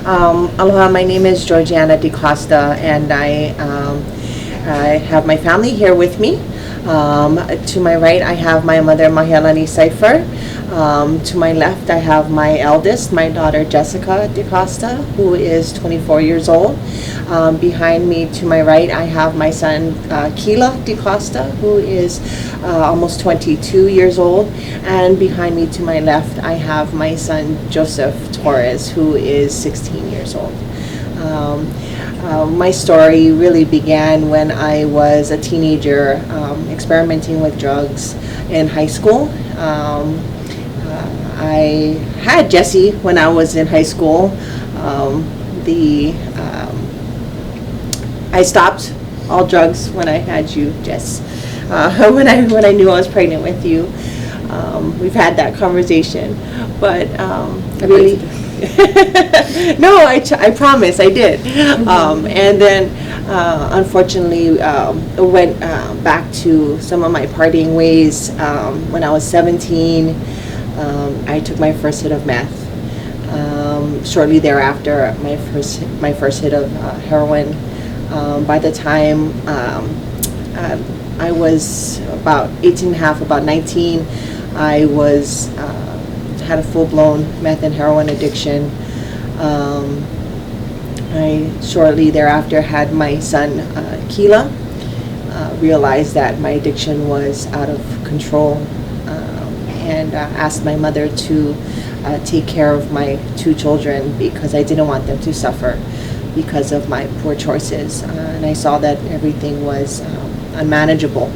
Aloha, my name is Georgiana DeCosta, and I have my family here with me. To my right, I have my mother, Mahialani Cipher. To my left, I have my eldest, my daughter, Jessica DeCosta, who is 24 years old. Behind me, to my right, I have my son, Keela DeCosta, who is almost 22 years old. And behind me, to my left, I have my son, Joseph Torres, who is 16 years old. My story really began when I was a teenager, experimenting with drugs in high school. I had Jesse when I was in high school. I stopped all drugs when I had you, Jess. When I knew I was pregnant with you, we've had that conversation. But really, no, I promise I did. And then, unfortunately, went back to some of my partying ways. When I was 17, I took my first hit of meth. Shortly thereafter, my first hit of heroin. By the time I was about 18 and a half, about 19, I was had a full-blown meth and heroin addiction. I shortly thereafter had my son, Keela. Realized that my addiction was out of control, and asked my mother to take care of my two children because I didn't want them to suffer because of my poor choices. And I saw that everything was unmanageable.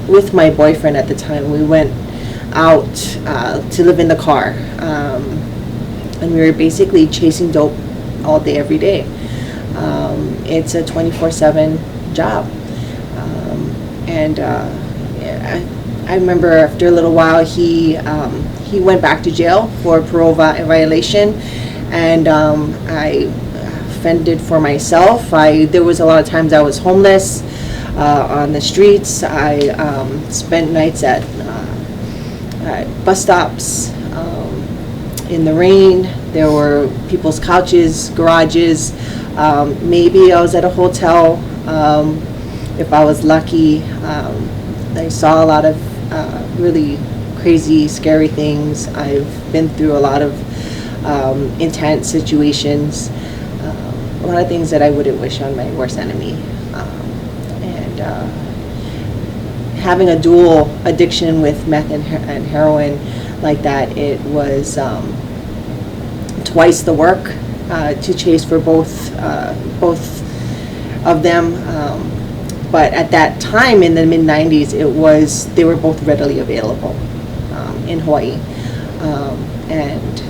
With my boyfriend at the time, we went out to live in the car, and we were basically chasing dope all day, every day. It's a 24/7 job, and I remember after a little while he went back to jail for parole violation, and I fended for myself. There was a lot of times I was homeless on the streets. I spent nights at bus stops, in the rain. There were people's couches, garages. Maybe I was at a hotel, if I was lucky. I saw a lot of really crazy, scary things. I've been through a lot of intense situations, a lot of things that I wouldn't wish on my worst enemy. And having a dual addiction with meth and heroin like that, it was twice the work to chase for both of them. But at that time, in the mid-90s, they were both readily available in Hawaii, and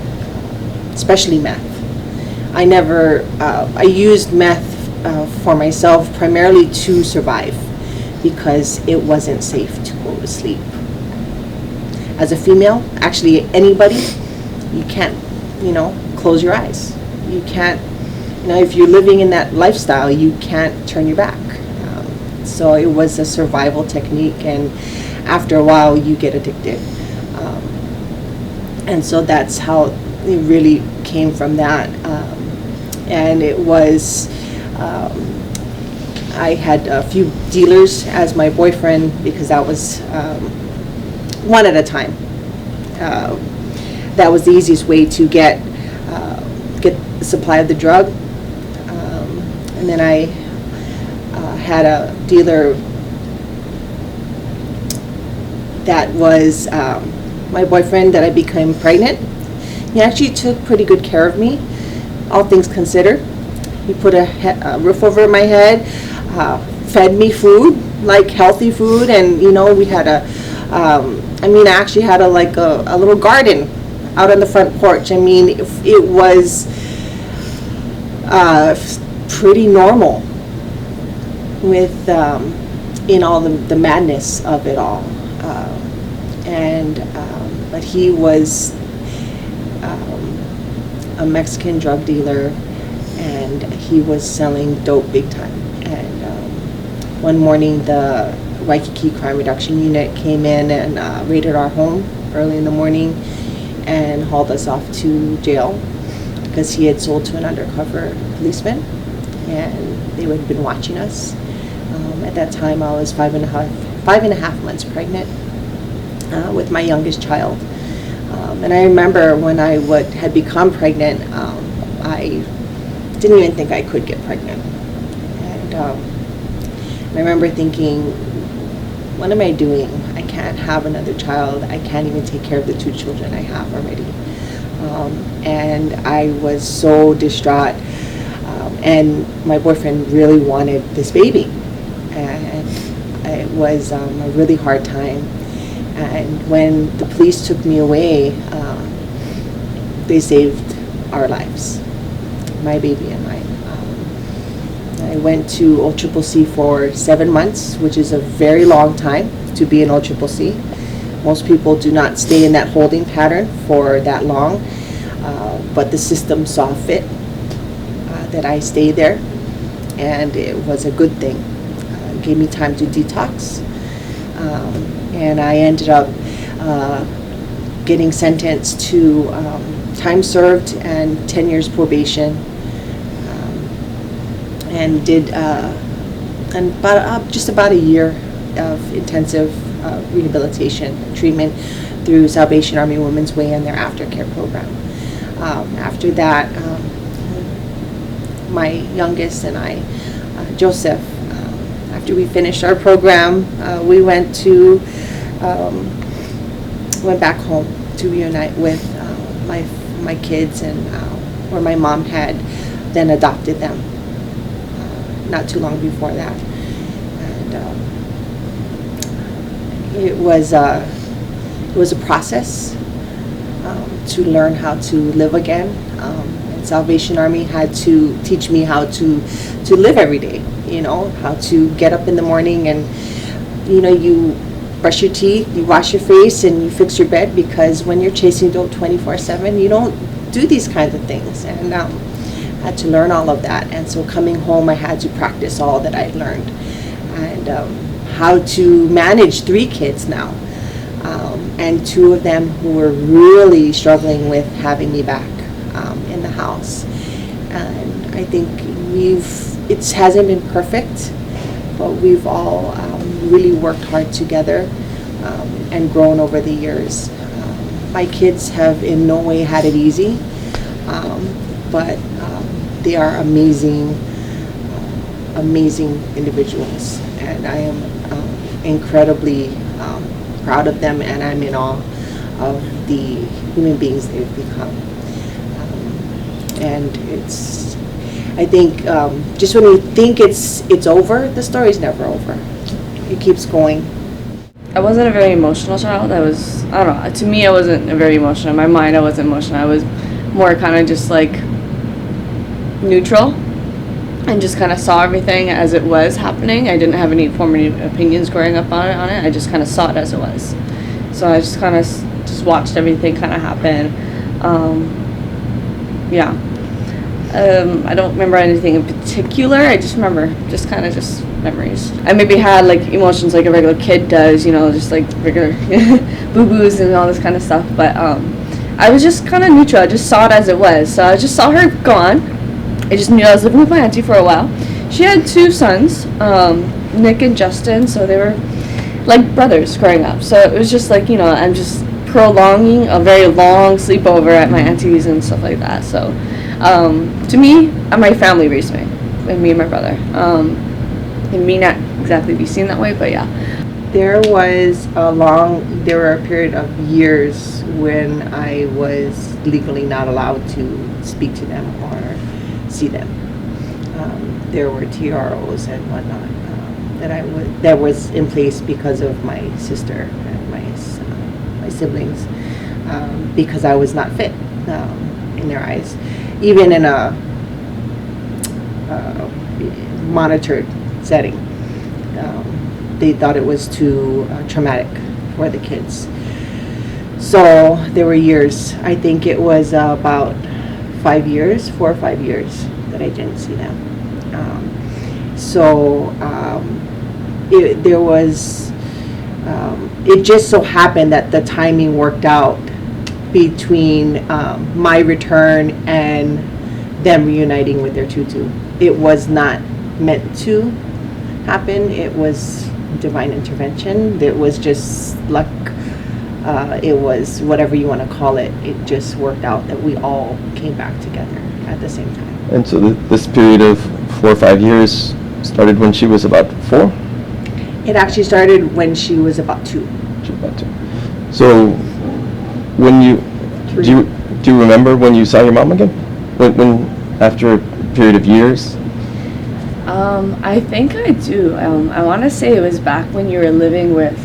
especially meth. I used meth for myself primarily to survive because it wasn't safe to go to sleep. As a female, actually anybody, you can't, close your eyes. You can't, if you're living in that lifestyle, you can't turn your back. So it was a survival technique, and after a while you get addicted. And so that's how it really came from that. And it was, I had a few dealers as my boyfriend because that was one at a time. That was the easiest way to get the supply of the drug. And then I had a dealer that was my boyfriend that I became pregnant. He actually took pretty good care of me, all things considered. He put a roof over my head, fed me food, like healthy food, and we had I actually had a little garden out on the front porch. It was pretty normal with in all the madness of it all, but he was a Mexican drug dealer, and he was selling dope big time. And one morning the Waikiki Crime Reduction Unit came in and raided our home early in the morning, and hauled us off to jail because he had sold to an undercover policeman, and they had been watching us. At that time, I was 5.5 months pregnant with my youngest child. And I remember when I had become pregnant, I didn't even think I could get pregnant. And I remember thinking, what am I doing? I can't have another child. I can't even take care of the 2 children I have already. And I was so distraught. And my boyfriend really wanted this baby. And it was a really hard time. And when the police took me away, they saved our lives, my baby and mine. I went to OCCC for 7 months, which is a very long time to be in OCCC. Most people do not stay in that holding pattern for that long, but the system saw fit that I stay there, and it was a good thing. It gave me time to detox, and I ended up getting sentenced to time served and 10 years probation, and did just about a year of intensive rehabilitation treatment through Salvation Army Women's Way and their aftercare program. After that, my youngest and I, Joseph, after we finished our program, we went back home to reunite with my kids, and where my mom had then adopted them not too long before that. And it was a process to learn how to live again. And Salvation Army had to teach me how to live every day. You know, how to get up in the morning and, you brush your teeth, you wash your face, and you fix your bed, because when you're chasing dope 24/7, you don't do these kinds of things. And I had to learn all of that. And so coming home, I had to practice all that I'd learned, and how to manage 3 kids now, and 2 of them who were really struggling with having me back in the house. And I think it hasn't been perfect, but we've all really worked hard together and grown over the years. My kids have in no way had it easy, but they are amazing individuals, and I am incredibly proud of them, and I'm in awe of the human beings they've become. And I think just when you think it's over, the story's never over. It keeps going. I wasn't a very emotional child. I don't know, to me I wasn't very emotional. In my mind I wasn't emotional. I was more kind of just like neutral, and just kind of saw everything as it was happening. I didn't have any formative opinions growing up on it. I just kind of saw it as it was. So I just kind of just watched everything kind of happen. Yeah. I don't remember anything in particular. I just remember just memories. I maybe had like emotions like a regular kid does, just like regular boo-boos and all this kind of stuff. But I was just kind of neutral. I just saw it as it was. So I just saw her gone. I just knew I was living with my auntie for a while. She had 2 sons, Nick and Justin, so they were like brothers growing up. So it was just like, I'm just prolonging a very long sleepover at my auntie's and stuff like that. So to me, my family raised me, and me and my brother. It may not exactly be seen that way, but yeah. There were a period of years when I was legally not allowed to speak to them or see them. There were TROs and whatnot that was in place because of my sister and my siblings, because I was not fit in their eyes, even in a monitored setting. They thought it was too traumatic for the kids. So there were years, I think it was about 4 or 5 years that I didn't see them. It just so happened that the timing worked out between my return and them reuniting with their tutu. It was not meant to happen. It was divine intervention. It was just luck. It was whatever you want to call it. It just worked out that we all came back together at the same time. And so this period of 4 or 5 years started when she was about 4? It actually started when she was about 2. She was about 2. So when you, 3. do you remember when you saw your mom again? When after a period of years? I think I do. I want to say it was back when you were living with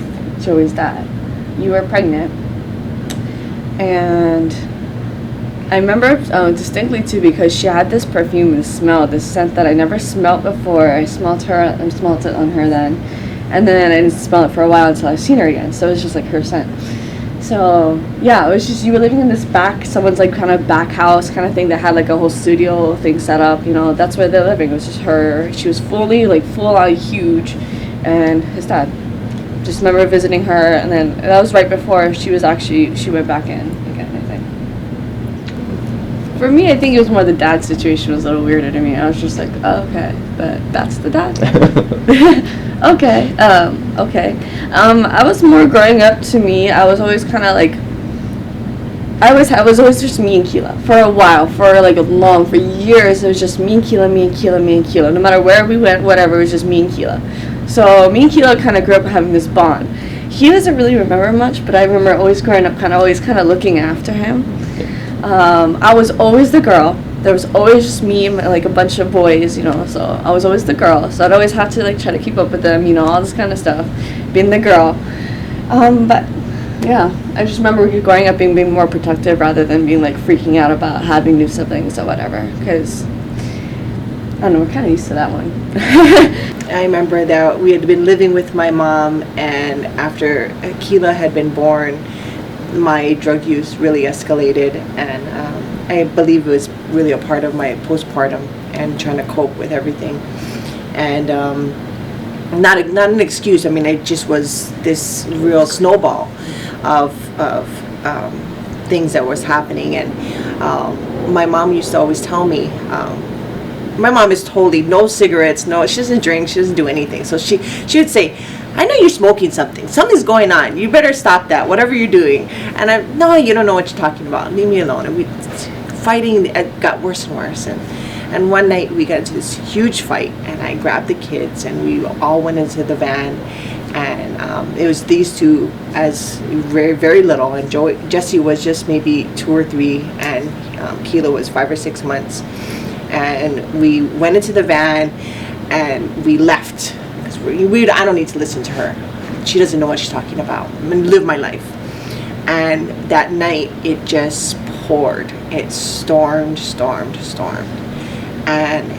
Joey's dad. You were pregnant, and I remember distinctly too, because she had this perfume and smell, this scent that I never smelled before. I smelled it on her then, and then I didn't smell it for a while until I seen her again. So it was just like her scent. So yeah, it was just, you were living in this someone's like kind of back house kind of thing that had like a whole studio thing set up. You know, that's where they're living. It was just her. She was full on huge, and his dad. Just remember visiting her, and then that was right before she went back in again, I think. For me, I think it was more the dad situation was a little weirder to me. I was just like, oh, okay, but that's the dad. Okay. I was more growing up, to me, I was always kind of like, I was always just me and Keela for a while, for years. It was just me and Keela. No matter where we went, whatever, it was just me and Keela. So me and Keela kind of grew up having this bond. He doesn't really remember much, but I remember always growing up always looking after him. I was always the girl. There was always just me and like a bunch of boys, you know, so I was always the girl. So I'd always have to like try to keep up with them, you know, all this kind of stuff, being the girl. But yeah, I just remember growing up being more protective rather than being like freaking out about having new siblings or whatever, because I don't know, we're kind of used to that one. I remember that we had been living with my mom, and after Keela had been born, my drug use really escalated, and I believe it was really a part of my postpartum and trying to cope with everything. And not an excuse. I mean, it just was this real snowball of things that was happening. And my mom used to always tell me, my mom is totally no cigarettes, no, she doesn't drink, she doesn't do anything. So she would say, I know you're smoking something. Something's going on. You better stop that, whatever you're doing. And no, you don't know what you're talking about. Leave me alone. And fighting got worse and worse. And one night we got into this huge fight, and I grabbed the kids, and we all went into the van. And it was these two as very, very little. And Jesse was just maybe 2 or 3, and Keela was 5 or 6 months. And we went into the van, and we left. I don't need to listen to her. She doesn't know what she's talking about. I'm going to live my life. And that night, it just poured. It stormed. And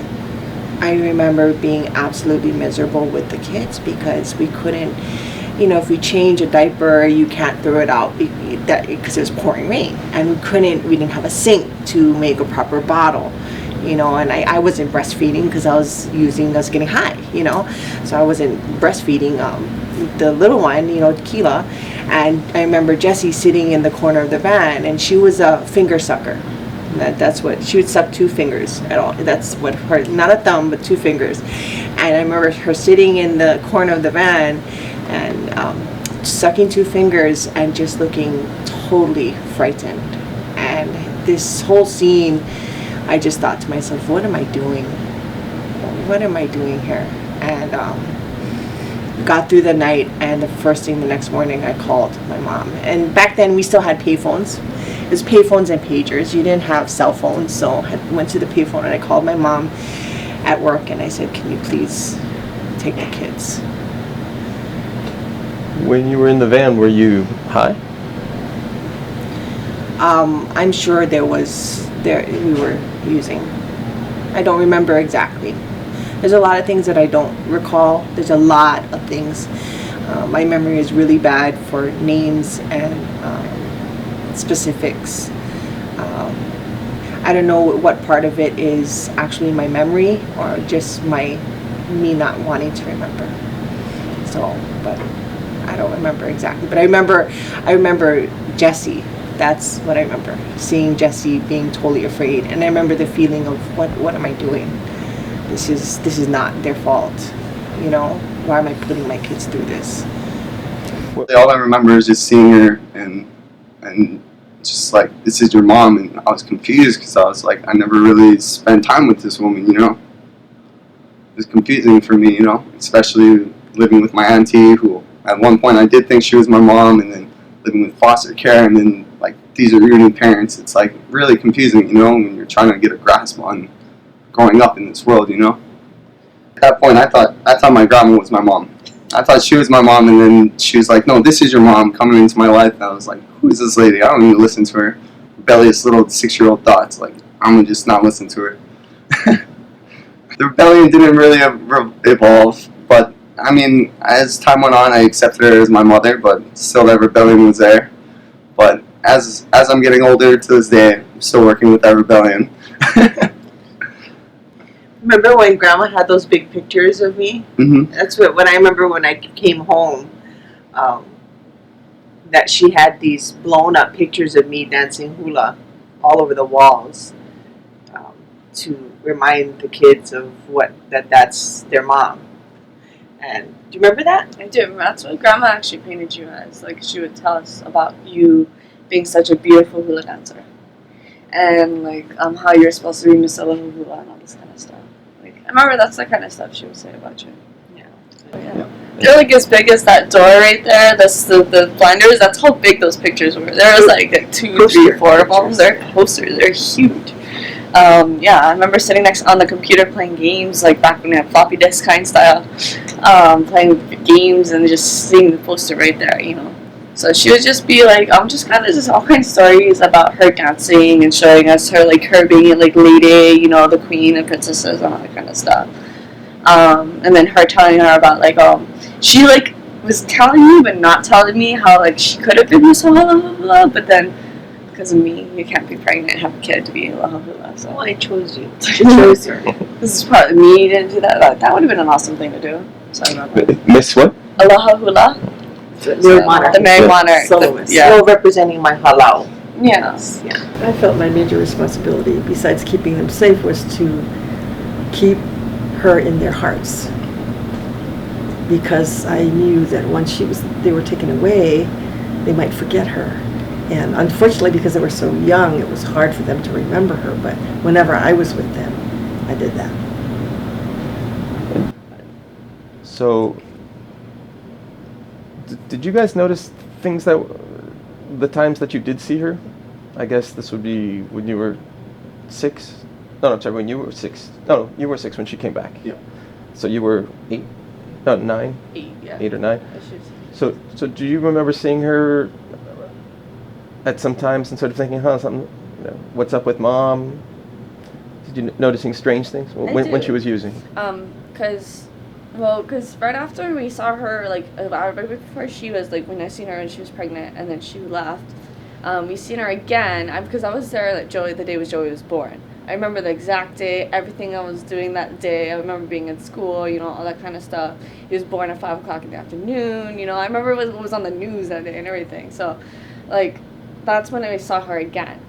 I remember being absolutely miserable with the kids because we couldn't, you know, if we change a diaper, you can't throw it out because it was pouring rain. And we didn't have a sink to make a proper bottle. You know, and I wasn't breastfeeding because I was getting high, you know, so I wasn't breastfeeding the little one, you know, Keela. And I remember Jessie sitting in the corner of the van, and she was a finger sucker. That's what she would suck, 2 fingers at all. That's what her, not a thumb, but 2 fingers. And I remember her sitting in the corner of the van and sucking 2 fingers and just looking totally frightened. And this whole scene, I just thought to myself, what am I doing? What am I doing here? And got through the night, and the first thing the next morning I called my mom. And back then we still had payphones. It was payphones and pagers. You didn't have cell phones, so I went to the payphone and I called my mom at work, and I said, can you please take the kids? When you were in the van, were you high? I'm sure we were using. I don't remember exactly. There's a lot of things that I don't recall. There's a lot of things. My memory is really bad for names and specifics. I don't know what part of it is actually my memory or just me not wanting to remember. So, but I don't remember exactly. But I remember Jessie That's what I remember. Seeing Jesse being totally afraid, and I remember the feeling of what am I doing? This is not their fault. You know, why am I putting my kids through this? All I remember is just seeing her and just like, this is your mom, and I was confused because I was like, I never really spent time with this woman, you know. It was confusing for me, you know, especially living with my auntie, who at one point I did think she was my mom, and then living with foster care, and then like these are reuniting parents. It's like really confusing, you know, when you're trying to get a grasp on growing up in this world, you know. At that point, I thought my grandma was my mom. I thought she was my mom, and then she was like, "No, this is your mom coming into my life." And I was like, "Who is this lady? I don't even listen to her rebellious little 6-year-old thoughts. Like, I'm gonna just not listen to her." The rebellion didn't really evolve, but I mean, as time went on, I accepted her as my mother, but still that rebellion was there. But as I'm getting older, to this day, I'm still working with that rebellion. Remember when Grandma had those big pictures of me? Mm-hmm. That's when I remember when I came home. That she had these blown up pictures of me dancing hula all over the walls, to remind the kids of that's their mom. And do you remember that? I do. That's what Grandma actually painted you as. Like, she would tell us about you being such a beautiful hula dancer, and like how you're supposed to be Miss Aloha Hula and all this kind of stuff. Like, I remember that's the kind of stuff she would say about you. Yeah. Yeah. They're like as big as that door right there. That's the blinders. That's how big those pictures were. There was like 2, 3, 4 of them. They're posters. They're huge. Yeah, I remember sitting next on the computer playing games, like back when we had floppy disk kind style, playing games and just seeing the poster right there, you know. So she would just be like, just kind of just all kinds of stories about her dancing and showing us her being like lady, you know, the queen and princesses and all that kind of stuff. And then her telling her about she was telling me but not telling me how she could have been Miss Honolulu, but then because of me, you can't be pregnant and have a kid to be Aloha Hula. So I chose you. I chose her. This is probably me. You didn't do that. That would have been an awesome thing to do. Sorry about that. Miss what? Aloha Hula. The Mary Monarch. Soloist. Yeah. Still representing my halau. Yeah. I felt my major responsibility, besides keeping them safe, was to keep her in their hearts. Because I knew that once they were taken away, they might forget her. And unfortunately, because they were so young, it was hard for them to remember her. But whenever I was with them, I did that. So, did you guys notice things the times that you did see her? I guess this would be when you were 6. No, I'm sorry, when you were 6. No, you were 6 when she came back. Yeah. So you were 8? No, 9? 8, yeah. 8 or 9? So do you remember seeing her at some times and sort of thinking, something, what's up with mom? Did you noticing strange things when she was using? Because right after we saw her, right before she was, when I seen her and she was pregnant and then she left, we seen her again, because I was there the day Joey was born. I remember the exact day, everything I was doing that day. I remember being in school, all that kind of stuff. He was born at 5 o'clock in the afternoon, I remember it was on the news that day and everything. So, that's when I saw her again.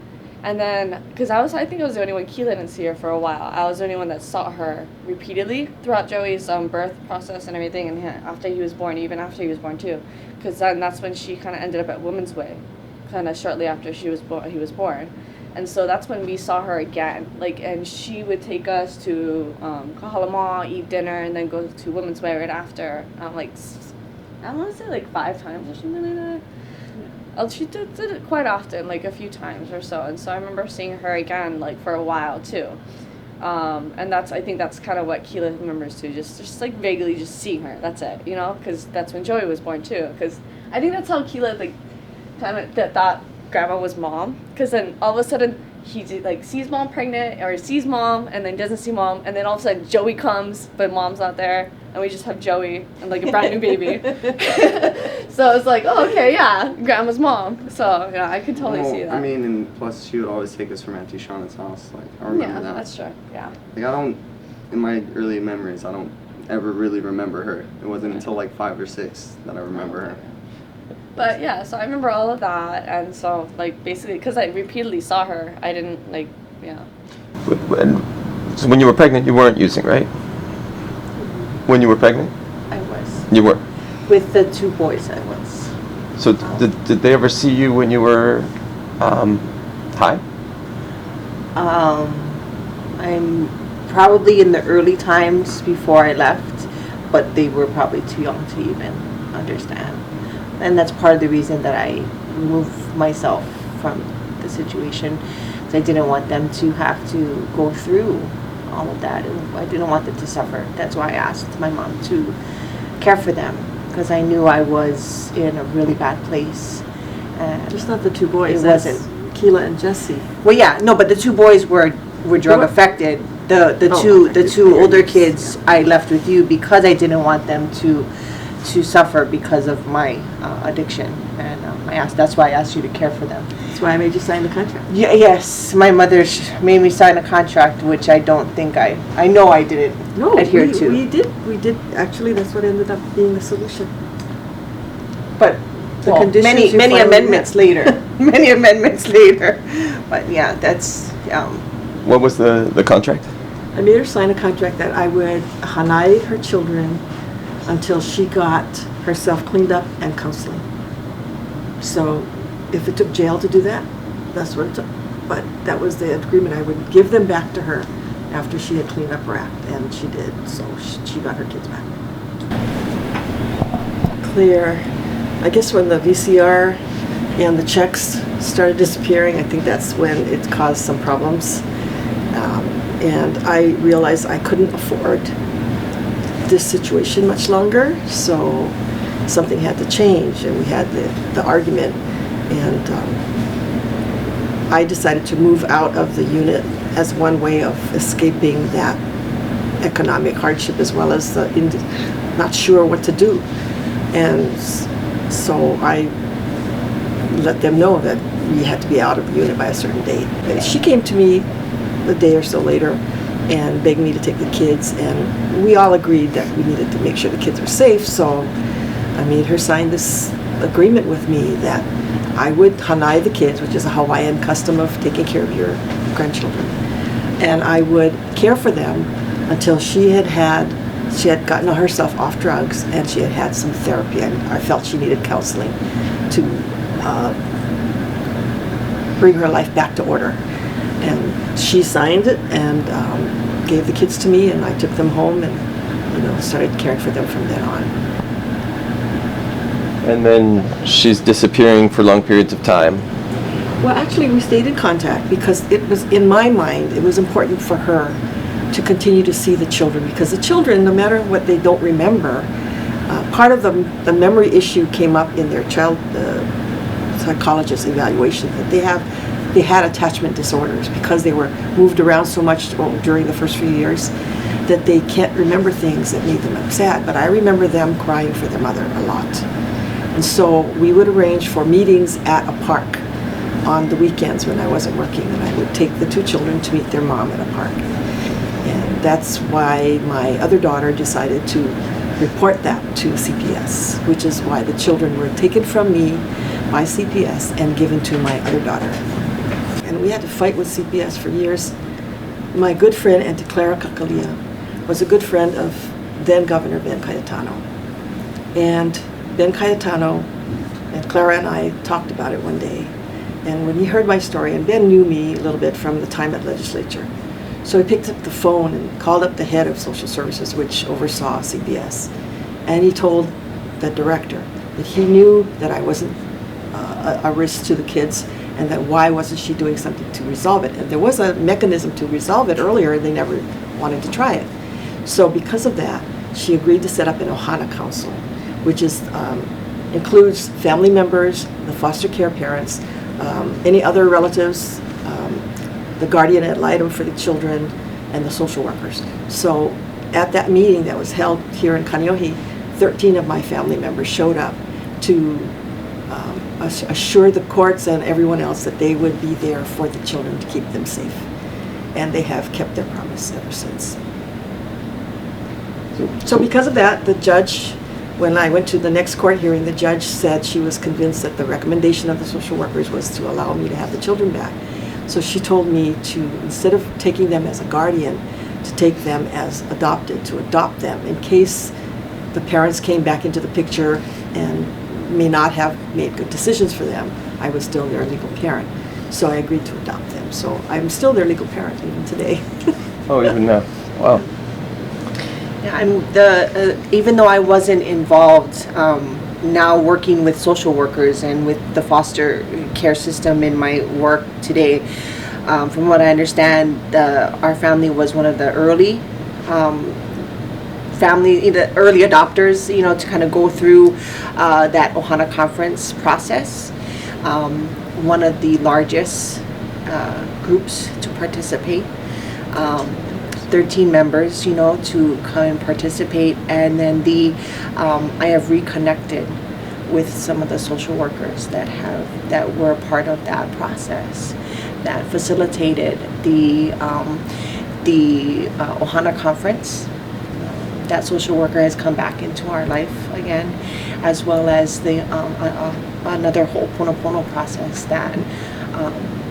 And then, because I think I was the only one, Keela didn't see her for a while. I was the only one that saw her repeatedly throughout Joey's birth process and everything, and after he was born, even after he was born too. Because then that's when she kind of ended up at Women's Way, kind of shortly after he was born. And so that's when we saw her again. And she would take us to Kahalama, eat dinner, and then go to Women's Way right after. I want to say 5 times or something like that. She did it quite often, a few times or so, and so I remember seeing her again, for a while too, and I think that's kind of what Keela remembers too, just vaguely just seeing her. That's it, because that's when Joey was born too. Because I think that's how Keela kind of thought Grandma was mom. Because then all of a sudden he sees mom pregnant or sees mom and then doesn't see mom, and then all of a sudden Joey comes but mom's not there. And we just have Joey and a brand new baby. So it's oh, okay, yeah, Grandma's mom. So yeah, I could totally see that. I mean, and plus she would always take us from Auntie Shauna's house. I remember that. That's true. Yeah. I don't, in my early memories, I don't ever really remember her. It wasn't until 5 or 6 that I remember her. But yeah, so I remember all of that, and so like basically because I repeatedly saw her, I didn't like, yeah. So when you were pregnant, you weren't using, right? When you were pregnant, I was. you were. With the 2 boys, I was. So did they ever see you when you were high? I'm probably in the early times before I left, but they were probably too young to even understand. And that's part of the reason that I removed myself from the situation. I didn't want them to have to go through all of that, and I didn't want them to suffer. That's why I asked my mom to care for them, because I knew I was in a really bad place. And Just not the 2 boys. It wasn't. Keela and Jesse. Well, yeah, no, but the 2 boys were drug affected. The two older kids I left with you because I didn't want them to suffer because of my addiction, and that's why I asked you to care for them. That's why I made you sign the contract. Yeah, yes, my mother made me sign a contract, which I don't think I know I didn't adhere to. We did. Actually, that's what ended up being the solution. But The conditions many you finally amendments met. later. Many amendments later. But yeah, that's What was the contract? I made her sign a contract that I would hanai her children until she got herself cleaned up and counseling. So if it took jail to do that, that's what it took. But that was the agreement. I would give them back to her after she had cleaned up her act, and she did. So she got her kids back. Clear. I guess when the VCR and the checks started disappearing, I think that's when it caused some problems. And I realized I couldn't afford this situation much longer, so something had to change, and we had the argument, and I decided to move out of the unit as one way of escaping that economic hardship, as well as not sure what to do. And so I let them know that we had to be out of the unit by a certain date. And she came to me a day or so later and begged me to take the kids, and we all agreed that we needed to make sure the kids were safe, so I made her sign this agreement with me that I would hanai the kids, which is a Hawaiian custom of taking care of your grandchildren, and I would care for them until she had gotten herself off drugs, and she had had some therapy, and I felt she needed counseling to bring her life back to order. And she signed it and gave the kids to me, and I took them home and started caring for them from then on. And then she's disappearing for long periods of time. Well, actually, we stayed in contact because it was, in my mind, it was important for her to continue to see the children, because the children, no matter what they don't remember, part of the memory issue came up in their child psychologist evaluation, that they had attachment disorders because they were moved around so much during the first few years that they can't remember things that made them sad. But I remember them crying for their mother a lot. And so we would arrange for meetings at a park on the weekends when I wasn't working, and I would take the 2 children to meet their mom at a park. And that's why my other daughter decided to report that to CPS, which is why the children were taken from me by CPS and given to my other daughter. And we had to fight with CPS for years. My good friend, Auntie Clara Kakalia, was a good friend of then Governor Ben Cayetano. And Ben Cayetano and Clara and I talked about it one day. And when he heard my story, and Ben knew me a little bit from the time at legislature, so he picked up the phone and called up the head of social services, which oversaw CPS. And he told the director that he knew that I wasn't a risk to the kids, and that why wasn't she doing something to resolve it. And there was a mechanism to resolve it earlier, and they never wanted to try it. So because of that, she agreed to set up an Ohana Council, which includes family members, the foster care parents, any other relatives, the guardian ad litem for the children, and the social workers. So at that meeting that was held here in Kaneohe, 13 of my family members showed up to assure the courts and everyone else that they would be there for the children to keep them safe. And they have kept their promise ever since. So because of that, the judge When I went to the next court hearing, the judge said she was convinced that the recommendation of the social workers was to allow me to have the children back. So she told me to, instead of taking them as a guardian, to take them as adopted, to adopt them in case the parents came back into the picture and may not have made good decisions for them. I was still their legal parent. So I agreed to adopt them. So I'm still their legal parent even today. Oh, even now. Wow. Yeah, even though I wasn't involved, now working with social workers and with the foster care system in my work today, from what I understand, our family was one of the early early adopters, to kind of go through that Ohana conference process. One of the largest groups to participate. 13 members, to come and participate, and then I have reconnected with some of the social workers that were part of that process, that facilitated the Ohana conference. That social worker has come back into our life again, as well as the another Ho'oponopono process that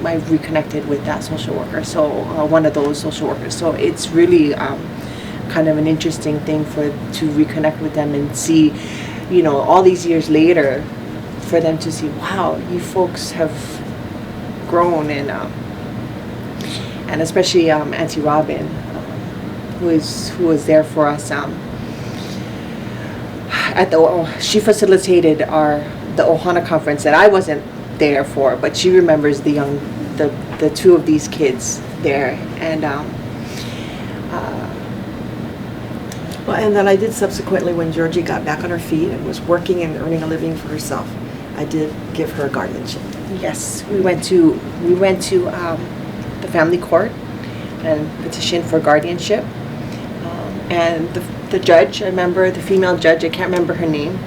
I've reconnected with that social worker. So one of those social workers. So it's really kind of an interesting thing to reconnect with them and see, all these years later, for them to see, wow, you folks have grown, and especially Auntie Robin, who was there for us she facilitated the Ohana conference that I wasn't there for, but she remembers the two of these kids there, and Well, and then I did subsequently, when Georgie got back on her feet and was working and earning a living for herself, I did give her guardianship. yes, we went to the family court and petitioned for guardianship, and the judge, I remember the female judge, I can't remember her name,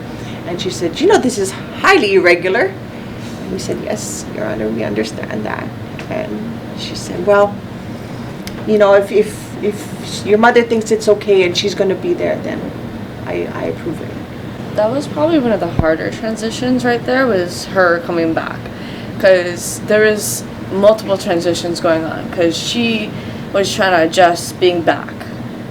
and she said, this is highly irregular. And we said, yes, Your Honor, we understand that. And she said, well, if your mother thinks it's okay and she's going to be there, then I approve it. That was probably one of the harder transitions right there, was her coming back. Because there was multiple transitions going on. Because she was trying to adjust being back,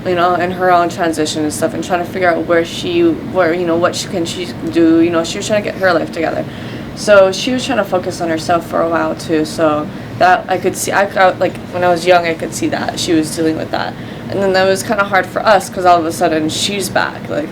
and her own transition and stuff, and trying to figure out what she can do. She was trying to get her life together. So she was trying to focus on herself for a while too. So that I could see, like when I was young, I could see that she was dealing with that. And then that was kind of hard for us, because all of a sudden she's back. Like,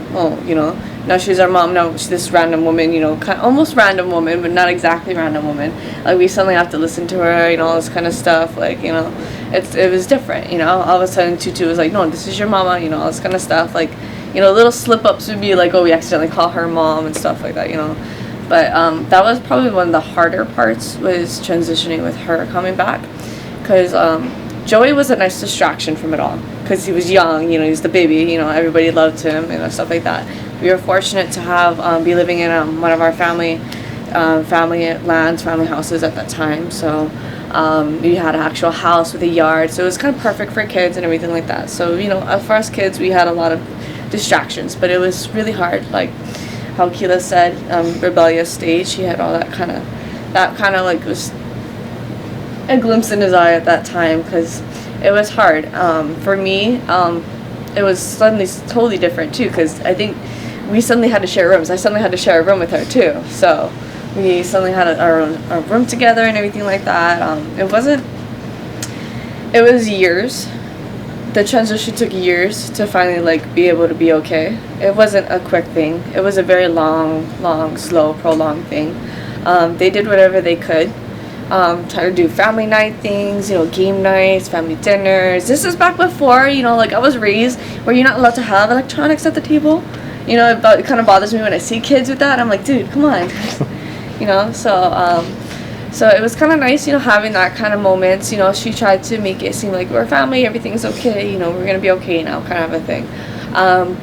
now she's our mom. Now she's this random woman, almost random woman, but not exactly random woman. Like, we suddenly have to listen to her, all this kind of stuff. Like, it was different, All of a sudden Tutu was like, no, this is your mama, all this kind of stuff. Like, little slip-ups would be like, oh, we accidentally call her mom and stuff like that, But that was probably one of the harder parts, was transitioning with her coming back. Because Joey was a nice distraction from it all. Because he was young, he was the baby, everybody loved him, stuff like that. We were fortunate to have be living in one of our family houses at that time. So we had an actual house with a yard. So it was kind of perfect for kids and everything like that. So, for us kids, we had a lot of distractions. But it was really hard, like how Keela said, rebellious stage. He had all that kind of like was a glimpse in his eye at that time, because it was hard. For me, it was suddenly totally different too, because I think we suddenly had to share rooms. I suddenly had to share a room with her too. So we suddenly had our room together and everything like that. It was years. The transition took years to finally be able to be okay. It wasn't a quick thing. It was a very long, slow, prolonged thing. They did whatever they could. Try to do family night things, game nights, family dinners. This is back before, I was raised where you're not allowed to have electronics at the table. It kind of bothers me when I see kids with that. I'm like, dude, come on. So it was kind of nice, having that kind of moments. She tried to make it seem like we're family, everything's okay, we're going to be okay now, kind of a thing.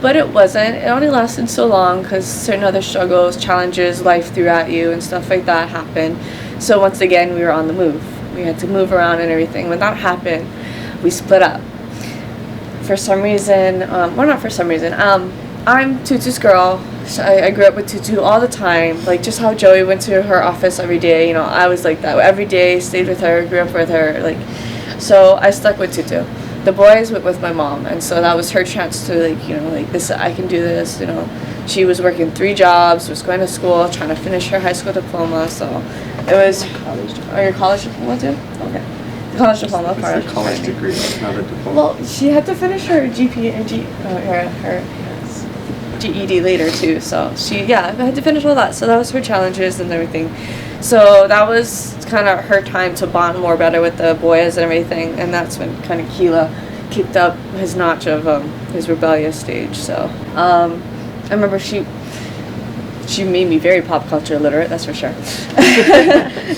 But it wasn't. It only lasted so long, because certain other struggles, challenges, life threw at you and stuff like that happened. So once again, we were on the move. We had to move around and everything. When that happened, we split up. For some reason, not for some reason, I'm Tutu's girl. So I grew up with Tutu all the time. Like, just how Joey went to her office every day, you know, I was like that. Every day, stayed with her, grew up with her, like, so I stuck with Tutu. The boys went with my mom, and so that was her chance to, like, you know, like, this, I can do this, you know. She was working 3 jobs, was going to school, trying to finish her high school diploma, so it was, your college diploma too? Okay. The college diploma part. It's a college degree, not a diploma. Well, she had to finish her her GED later too, so I had to finish all that, so that was her challenges and everything. So that was kind of her time to bond more better with the boys and everything, and that's when kind of Keela kicked up his notch of his rebellious stage. So I remember she made me very pop culture literate, that's for sure.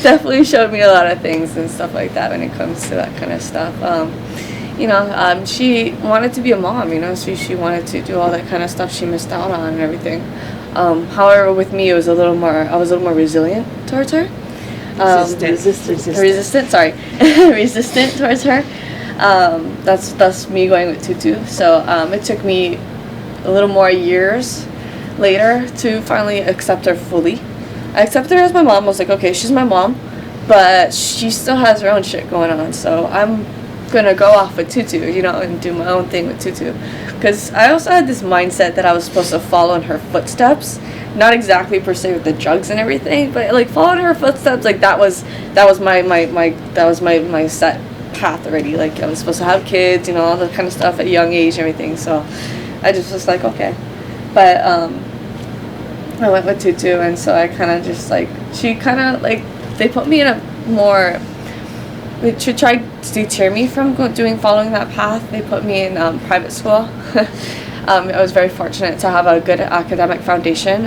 Definitely showed me a lot of things and stuff like that when it comes to that kind of stuff. She wanted to be a mom, you know, so she wanted to do all that kind of stuff she missed out on and everything. However, with me, I was a little more resilient towards her. Resistant towards her. That's me going with Tutu. So it took me a little more years later to finally accept her fully. I accepted her as my mom. I was like, okay, she's my mom, but she still has her own shit going on, so I'm gonna go off with Tutu, you know, and do my own thing with Tutu. Because I also had this mindset that I was supposed to follow in her footsteps, not exactly per se with the drugs and everything, but like following her footsteps, like that was my set path already. Like, I was supposed to have kids, you know, all that kind of stuff at a young age and everything. So I just was like, okay. But I went with Tutu, and so I kind of just like, she kind of like, they put me in a more, to try to deter me from following that path. They put me in private school. I was very fortunate to have a good academic foundation,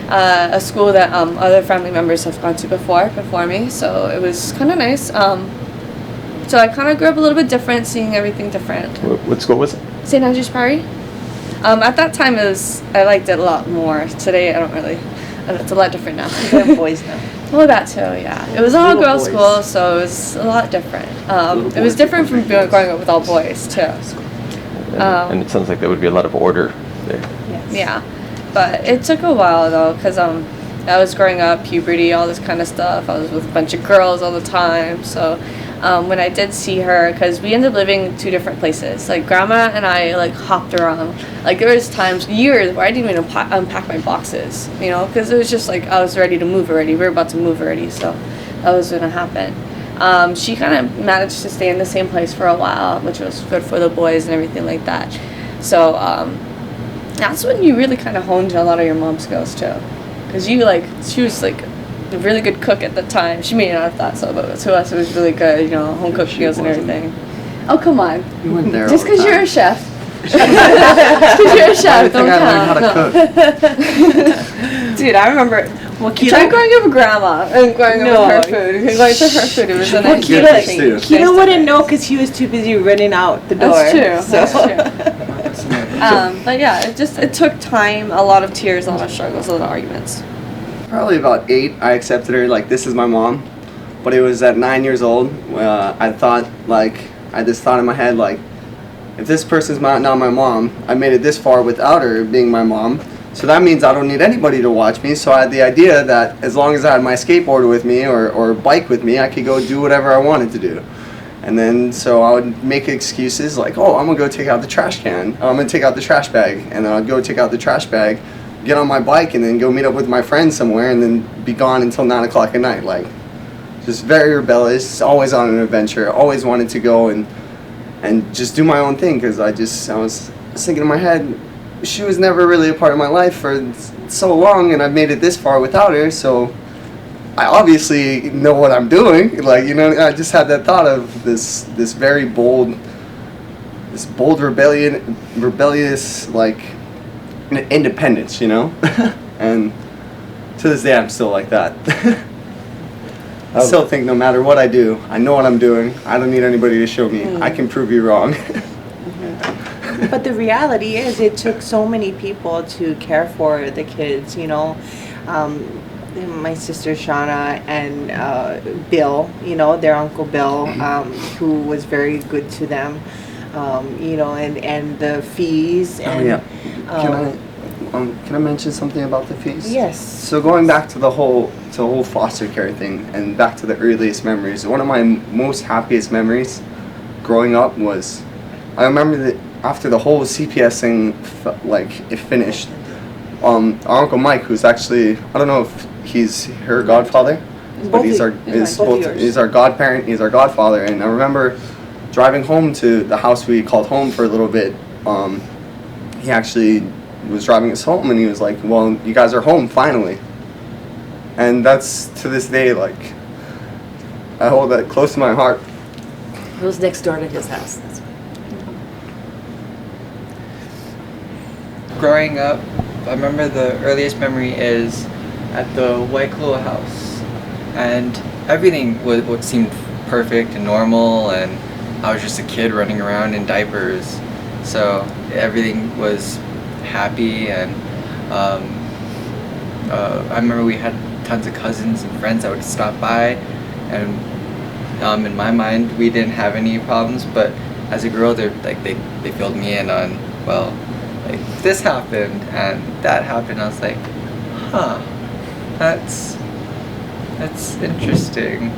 a school that other family members have gone to before me, so it was kind of nice. So I kind of grew up a little bit different, seeing everything different. What school was it? St. Andrew's Priory. At that time, I liked it a lot more. Today, I don't really. It's a lot different now. We have boys now. Well, that too, yeah. It was an Little all-girls boys. school, so it was a lot different. It was different from growing up with all boys, too. And it sounds like there would be a lot of order there. Yes. Yeah, but it took a while, though, because I was growing up, puberty, all this kind of stuff. I was with a bunch of girls all the time, so when I did see her, because we ended up living in 2 different places. Like, Grandma and I, like, hopped around. Like, there was years, where I didn't even unpack my boxes, you know, because it was just, like, I was ready to move already. We were about to move already, so that was going to happen. She kind of managed to stay in the same place for a while, which was good for the boys and everything like that. So that's when you really kind of honed a lot of your mom's skills, too. Because she was, like, a really good cook at the time. She may not have thought so, but to us it was really good, you know, home cooked meals and everything. Oh, come on. You went there Just all the because you're time. a chef. Just because you're a chef, don't I count. learned how to cook. Dude, I remember Keela, growing up with Grandma and growing up with her food. Going to her food, it was a nice Keela- nice Keela thing. Keela wouldn't know because he was too busy running out the door. That's true. So. That's true. But yeah, it took time, a lot of tears, a lot of struggles, a lot of arguments. Probably about 8, I accepted her, like, this is my mom. But it was at 9 years old, I just thought in my head, like, if this person's not my mom, I made it this far without her being my mom, so that means I don't need anybody to watch me. So I had the idea that as long as I had my skateboard with me or bike with me, I could go do whatever I wanted to do. And then, so I would make excuses like, oh, I'm gonna go take out the trash can, I'm gonna take out the trash bag, and then I'd go take out the trash bag, get on my bike, and then go meet up with my friends somewhere, and then be gone until 9 o'clock at night. Like, just very rebellious, always on an adventure, always wanted to go and just do my own thing, because I was thinking in my head, she was never really a part of my life for so long, and I've made it this far without her, so I obviously know what I'm doing. Like, you know, I just had that thought of this very bold rebellious, like, independence, you know? And to this day, I'm still like that. I still think no matter what I do, I know what I'm doing. I don't need anybody to show me. I can prove you wrong. But the reality is, it took so many people to care for the kids, you know. My sister Shauna and Bill, you know, their Uncle Bill, who was very good to them. you know, and the fees. And, Oh yeah. Can I mention something about the fees? Yes. So going back to the whole foster care thing and back to the earliest memories, one of my most happiest memories growing up was, I remember that after the whole CPS thing it finished, our Uncle Mike, who's actually, I don't know if he's her godfather, but he's our godparent, he's our godfather. And I remember driving home to the house we called home for a little bit. He actually was driving us home and he was like, well, you guys are home finally. And that's, to this day, like, I hold that close to my heart. It was next door to his house. Growing up, I remember the earliest memory is at the Waikoloa house, and everything what seemed perfect and normal, and I was just a kid running around in diapers, so everything was happy. And I remember we had tons of cousins and friends that would stop by, and in my mind we didn't have any problems, but as a girl they filled me in on, well, like, this happened and that happened. I was like, huh, that's interesting.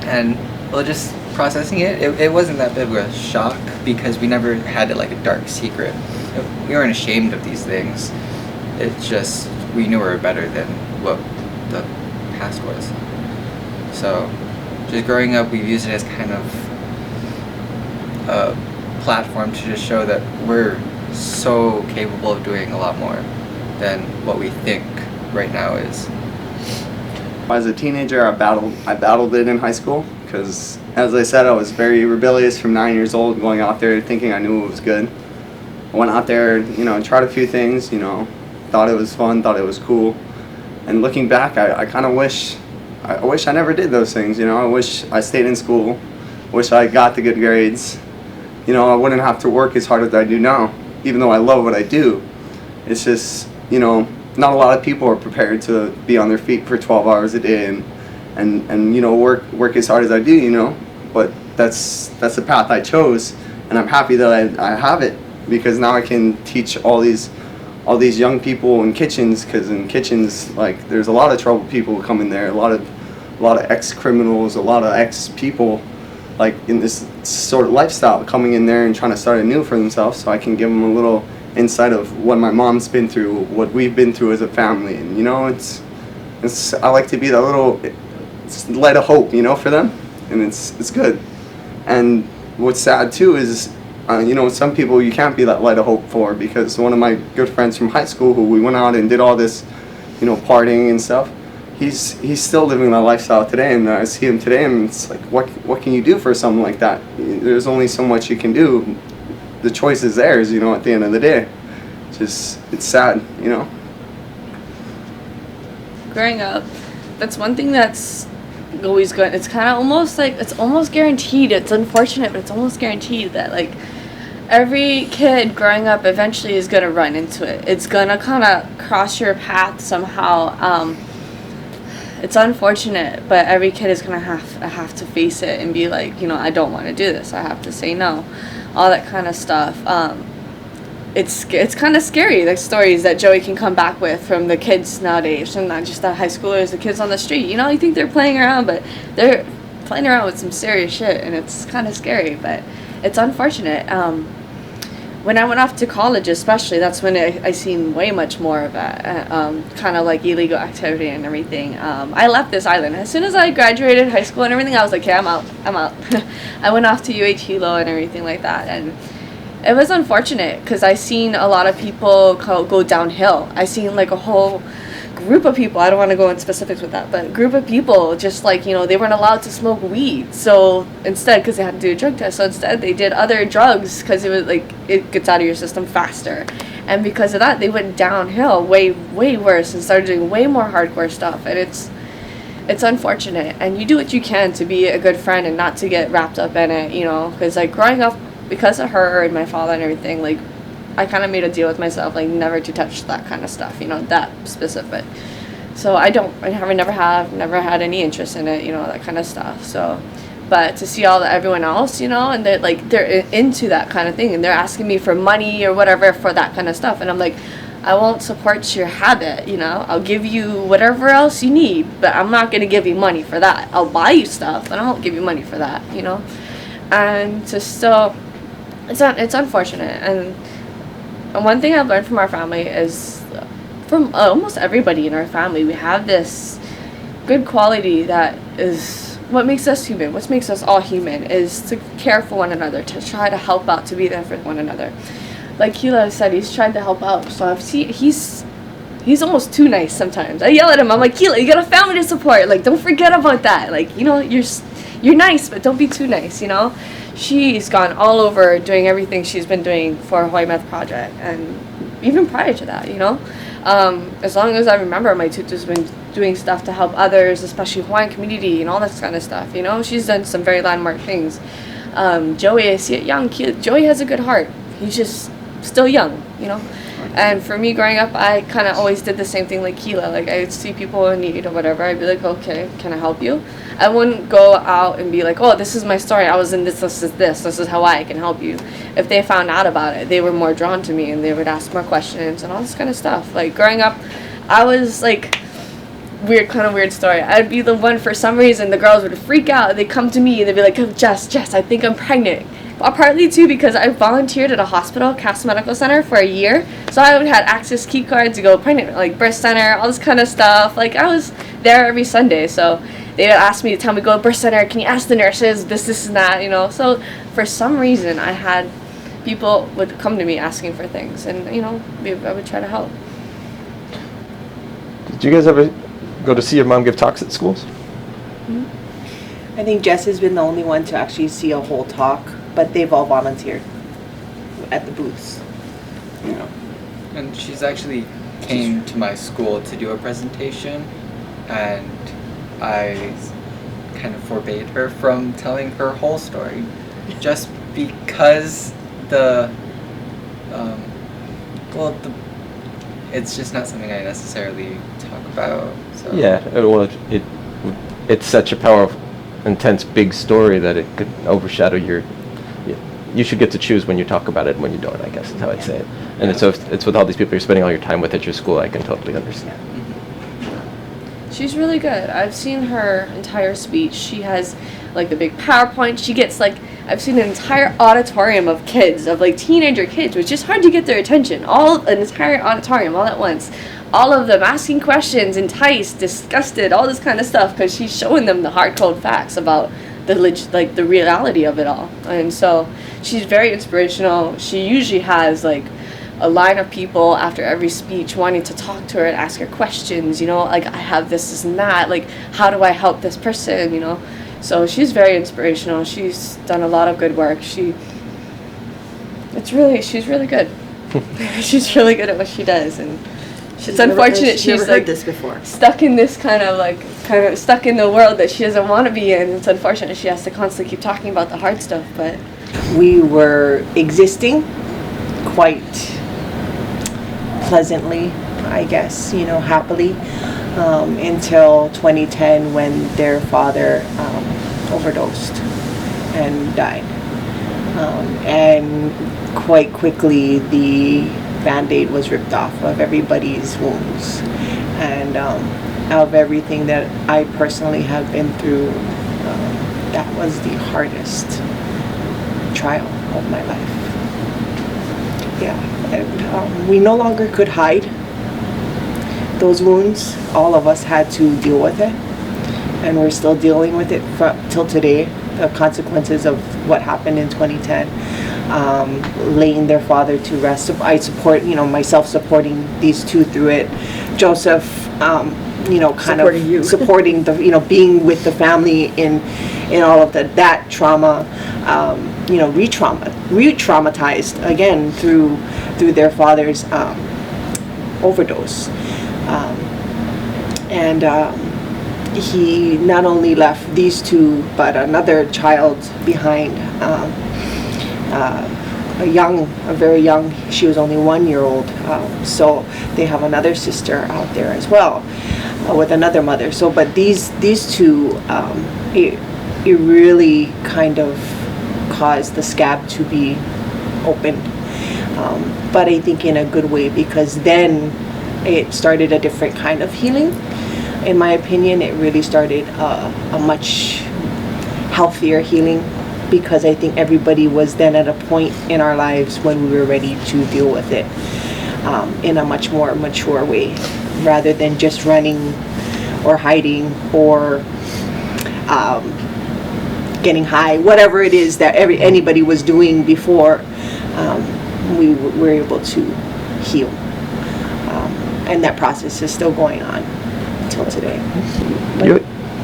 And well, just processing it wasn't that big of a shock because we never had it like a dark secret. We weren't ashamed of these things. It's just we knew we were better than what the past was. So just growing up, we've used it as kind of a platform to just show that we're so capable of doing a lot more than what we think right now is. As a teenager, I battled it in high school because, as I said, I was very rebellious from 9 years old, going out there thinking I knew it was good. I went out there, you know, and tried a few things, you know, thought it was fun, thought it was cool. And looking back, I kind of wish I never did those things, you know. I wish I stayed in school, wish I got the good grades. You know, I wouldn't have to work as hard as I do now, even though I love what I do. It's just, you know, not a lot of people are prepared to be on their feet for 12 hours a day and you know, work as hard as I do, you know. But that's the path I chose, and I'm happy that I have it, because now I can teach all these young people in kitchens, because in kitchens, like, there's a lot of troubled people who come in there, a lot of ex-criminals, a lot of ex-people, like, in this sort of lifestyle, coming in there and trying to start anew for themselves. So I can give them a little insight of what my mom's been through, what we've been through as a family. And, you know, it's I like to be that little light of hope, you know, for them, and it's good. And what's sad too is, you know, some people you can't be that light of hope for, because one of my good friends from high school, who we went out and did all this, you know, partying and stuff, he's still living that lifestyle today, and I see him today, and it's like, what can you do for something like that? There's only so much you can do. The choice is theirs, you know, at the end of the day. It's sad, you know. Growing up, that's one thing that's always good. It's kind of almost like, it's almost guaranteed. It's unfortunate, but it's almost guaranteed that, like, every kid growing up eventually is going to run into it. It's going to kind of cross your path somehow. It's unfortunate, but every kid is going to have to face it and be like, you know, I don't want to do this. I have to say no. All that kind of stuff. It's kind of scary, the stories that Joey can come back with from the kids nowadays, and not just the high schoolers, the kids on the street. You know, you think they're playing around, but they're playing around with some serious shit, and it's kind of scary, but it's unfortunate. When I went off to college especially, that's when I seen way much more of that, kind of like illegal activity and everything. I left this island. As soon as I graduated high school and everything, I was like, okay, I'm out. I went off to UH Hilo and everything like that, and it was unfortunate because I seen a lot of people go downhill. I seen like a whole group of people, I don't want to go in specifics with that, but a group of people just, like, you know, they weren't allowed to smoke weed, so instead, because they had to do a drug test, so instead they did other drugs because it was like, it gets out of your system faster, and because of that they went downhill way worse and started doing way more hardcore stuff, and it's unfortunate. And you do what you can to be a good friend and not to get wrapped up in it, you know, because like growing up, because of her and my father and everything, like, I kind of made a deal with myself, like, never to touch that kind of stuff, you know, that specific. So never had any interest in it, you know, that kind of stuff. So but to see everyone else, and they're into that kind of thing, and they're asking me for money or whatever for that kind of stuff, and I'm like, I won't support your habit, I'll give you whatever else you need, but I'm not going to give you money for that. I'll buy you stuff, but I won't give you money for that, and to still, it's unfortunate. And one thing I've learned from our family is, from almost everybody in our family, we have this good quality that is what makes us human, what makes us all human, is to care for one another, to try to help out, to be there for one another. Like Keela said, he's tried to help out, so I've seen he's almost too nice sometimes. I yell at him, I'm like, Keela, you got a family to support, like, don't forget about that, like, you're nice, but don't be too nice, She's gone all over doing everything she's been doing for Hawaii Meth Project, and even prior to that, as long as I remember, my tutor's been doing stuff to help others, especially Hawaiian community and all that kind of stuff, She's done some very landmark things. Joey, I see it young, Joey has a good heart. He's just still young, And for me growing up, I kind of always did the same thing like Keela. Like, I'd see people in need or whatever, I'd be like, okay, can I help you? I wouldn't go out and be like, oh, this is my story, I was in this is how I can help you. If they found out about it, they were more drawn to me, and they would ask more questions and all this kind of stuff. Like, growing up, I was like, weird story. I'd be the one, for some reason, the girls would freak out, they'd come to me, and they'd be like, oh, Jess, I think I'm pregnant. Partly too because I volunteered at a hospital, Cass Medical Center, for a year, so I would have access key cards to go pregnant, like birth center, all this kind of stuff. Like, I was there every Sunday, so they would ask me to tell me, go to birth center, can you ask the nurses this and that, So for some reason, I had people would come to me asking for things, and I would try to help. Did you guys ever go to see your mom give talks at schools? I think Jess has been the only one to actually see a whole talk, but they've all volunteered at the booths. And she's actually came to my school to do a presentation, and I kind of forbade her from telling her whole story, just because it's just not something I necessarily talk about. So. Yeah, well, it's such a powerful, intense, big story that it could overshadow your. You should get to choose when you talk about it and when you don't, I guess is how I'd say it. And so if it's with all these people you're spending all your time with at your school, I can totally understand. She's really good. I've seen her entire speech. She has like the big PowerPoint. She gets like, I've seen an entire auditorium of kids, of like teenager kids, which is hard to get their attention. An entire auditorium all at once. All of them asking questions, enticed, disgusted, all this kind of stuff, because she's showing them the hard cold facts about the reality of it all. And so she's very inspirational. She usually has like a line of people after every speech wanting to talk to her and ask her questions, like, I have this and that, like, how do I help this person, So she's very inspirational. She's done a lot of good work. She's really good. She's really good at what she does, and it's unfortunate she's like this before. Stuck in this kind of stuck in the world that she doesn't want to be in. It's unfortunate she has to constantly keep talking about the hard stuff, but We were existing quite pleasantly, I guess, happily, until 2010 when their father overdosed and died. And quite quickly the Band-Aid was ripped off of everybody's wounds. And out of everything that I personally have been through, that was the hardest trial of my life. Yeah, and, we no longer could hide those wounds. All of us had to deal with it, and we're still dealing with it till today. The consequences of what happened in 2010, laying their father to rest. So I support, myself supporting these two through it. Joseph, supporting the, being with the family in all of that trauma. Re-traumatized again through their father's overdose, he not only left these two but another child behind, a very young, she was only 1 year old, so they have another sister out there as well, with another mother. So but these two, it really kind of caused the scab to be opened. But I think in a good way, because then it started a different kind of healing. In my opinion, it really started a much healthier healing, because I think everybody was then at a point in our lives when we were ready to deal with it in a much more mature way, rather than just running or hiding or getting high, whatever it is that anybody was doing before. We were able to heal, and that process is still going on until today.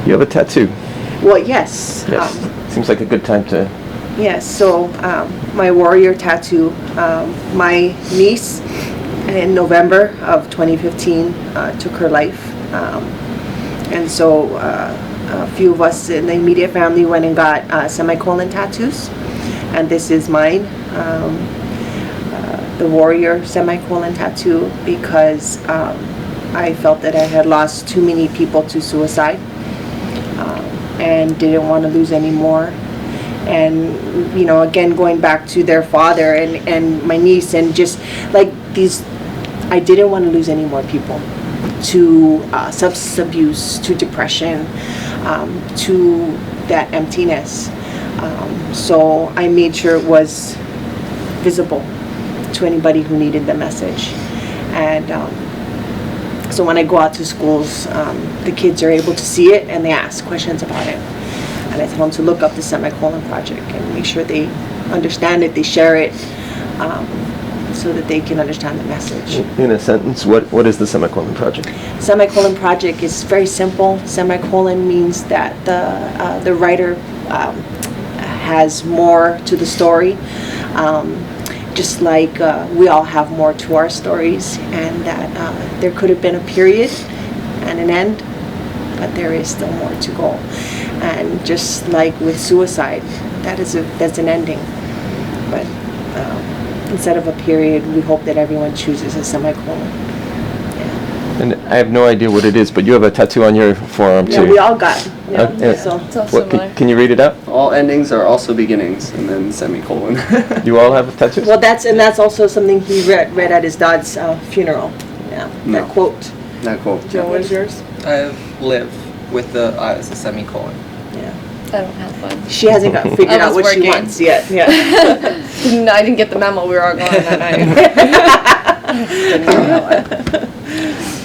You have a tattoo. Well, yes. Yes. Seems like a good time to. Yes. So my warrior tattoo. My niece, in November of 2015, took her life, and so a few of us in the immediate family went and got semicolon tattoos, and this is mine. The warrior semicolon tattoo, because I felt that I had lost too many people to suicide, and didn't want to lose any more. And again, going back to their father and my niece, and just like these, I didn't want to lose any more people to substance abuse, to depression, to that emptiness. So I made sure it was visible to anybody who needed the message. And so when I go out to schools, the kids are able to see it and they ask questions about it. And I tell them to look up the Semicolon Project and make sure they understand it, they share it, so that they can understand the message. In a sentence, what is the Semicolon Project? Semicolon Project is very simple. Semicolon means that the writer has more to the story. Just like we all have more to our stories, and that there could have been a period and an end, but there is still more to go. And just like with suicide, that's an ending. But instead of a period, we hope that everyone chooses a semicolon. Yeah. And I have no idea what it is, but you have a tattoo on your forearm Yeah, too. we all got. Yeah. Okay. So It's all What, similar. can you read it out? All endings are also beginnings, and then semicolon. You all have tattoos? well, that's also something he read at his dad's funeral. Yeah, No. that quote. Not cool. Joe, what is yours? I live with the as a semicolon. Yeah. I don't have one. She hasn't got figured I out was what she working. wants yet. Yeah. No, I didn't get the memo. We were all gone that night. Didn't know that one.